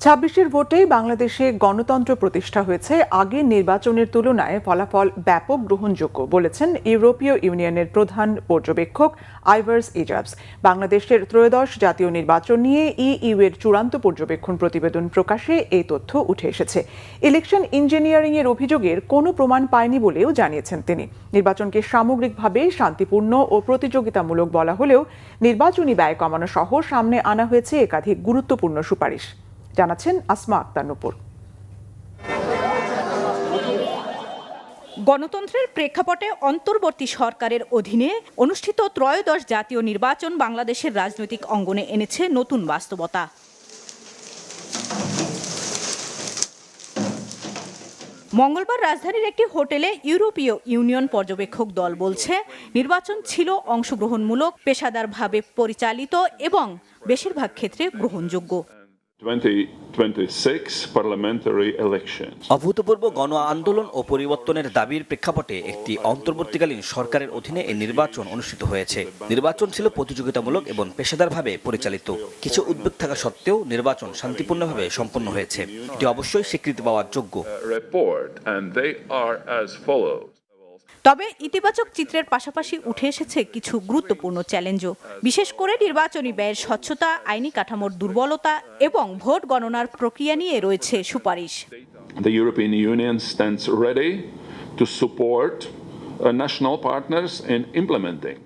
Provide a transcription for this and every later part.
26-এর ভোটে বাংলাদেশে গণতন্ত্র প্রতিষ্ঠা হয়েছে। আগের নির্বাচনের তুলনায় ফলাফল ব্যাপক গ্রহণযোগ্য বলেছেন ইউরোপীয় ইউনিয়নের প্রধান পর্যবেক্ষক আইভার্স ইজাবস। বাংলাদেশের ত্রয়োদশ জাতীয় নির্বাচন নিয়ে ইইউ এর চূড়ান্ত পর্যবেক্ষণ প্রতিবেদন প্রকাশে এই তথ্য উঠে এসেছে। ইলেকশন ইঞ্জিনিয়ারিং এর অভিযোগের কোনো প্রমাণ পায়নি বলেও জানিয়েছেন তিনি। নির্বাচনকে সামগ্রিকভাবে শান্তিপূর্ণ ও প্রতিযোগিতামূলক বলা হলেও নির্বাচনী ব্যয় কমানো সহ সামনে আনা হয়েছে একাধিক গুরুত্বপূর্ণ সুপারিশ। জানাচ্ছেন আসমা আক্তার নূপুর। গণতন্ত্রের প্রেক্ষাপটে অন্তর্বর্তী সরকারের অধীনে অনুষ্ঠিত ত্রয়োদশ জাতীয় নির্বাচন বাংলাদেশের রাজনৈতিক অঙ্গনে এনেছে নতুন বাস্তবতা। মঙ্গলবার রাজধানীর একটি হোটেলে ইউরোপীয় ইউনিয়ন পর্যবেক্ষক দল বলছে, নির্বাচন ছিল অংশগ্রহণমূলক, পেশাদারভাবে পরিচালিত এবং বেশিরভাগ ক্ষেত্রে গ্রহণযোগ্য। অভূতপূর্ব গণ আন্দোলন ও পরিবর্তনের দাবির প্রেক্ষাপটে একটি অন্তর্বর্তীকালীন সরকারের অধীনে এই নির্বাচন অনুষ্ঠিত হয়েছে। নির্বাচন ছিল প্রতিযোগিতামূলক এবং পেশাদারভাবে পরিচালিত। কিছু উদ্বেগ থাকা সত্ত্বেও নির্বাচন শান্তিপূর্ণভাবে সম্পন্ন হয়েছে। এটি অবশ্যই স্বীকৃতি পাওয়ার যোগ্য। তবে ইতিবাচক চিত্রের পাশাপাশি উঠে এসেছে কিছু গুরুত্বপূর্ণ চ্যালেঞ্জও, বিশেষ করে নির্বাচনী ব্যয়ের স্বচ্ছতা, আইনি কাঠামোর দুর্বলতা এবং ভোট গণনার প্রক্রিয়া নিয়ে রয়েছে সুপারিশ। The European Union stands ready to support national partners in implementing.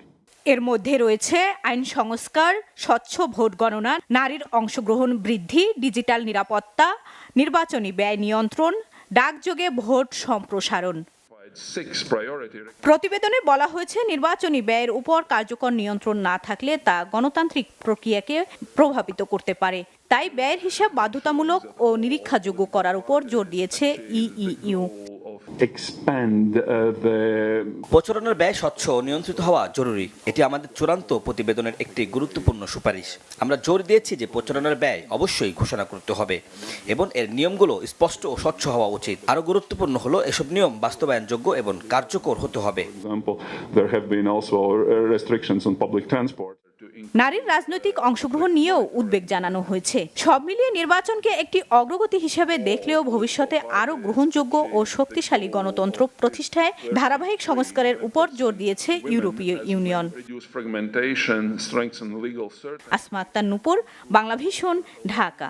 এর মধ্যে রয়েছে আইন সংস্কার, স্বচ্ছ ভোট গণনা, নারীর অংশগ্রহণ বৃদ্ধি, ডিজিটাল নিরাপত্তা, নির্বাচনী ব্যয় নিয়ন্ত্রণ, ডাকযোগে ভোট সম্প্রসারণ। প্রতিবেদনে বলা হয়েছে, নির্বাচনী ব্যয়ের উপর কার্যকর নিয়ন্ত্রণ না থাকলে তা গণতান্ত্রিক প্রক্রিয়াকে প্রভাবিত করতে পারে। তাই ব্যয়ের হিসাব বাধ্যতামূলক ও নিরীক্ষাযোগ্য করার উপর জোর দিয়েছে ইইউ। প্রচারণার ব্যয় স্বচ্ছ ও নিয়ন্ত্রিত হওয়া জরুরি। এটি আমাদের চূড়ান্ত প্রতিবেদনের একটি গুরুত্বপূর্ণ সুপারিশ। আমরা জোর দিয়েছি যে প্রচারণার ব্যয় অবশ্যই ঘোষণা করতে হবে এবং এর নিয়মগুলো স্পষ্ট ও স্বচ্ছ হওয়া উচিত। আরও গুরুত্বপূর্ণ হলো এসব নিয়ম বাস্তবায়নযোগ্য এবং কার্যকর হতে হবে। নারীর রাজনৈতিক অংশগ্রহণ নিয়েও উদ্বেগ জানানো হয়েছে। সব মিলিয়ে নির্বাচনকে একটি অগ্রগতি হিসেবে দেখলেও ভবিষ্যতে আরও গ্রহণযোগ্য ও শক্তিশালী গণতন্ত্র প্রতিষ্ঠায় ধারাবাহিক সংস্কারের উপর জোর দিয়েছে ইউরোপীয় ইউনিয়ন। আসমা আক্তার নূপুর, বাংলাভিশন, ঢাকা।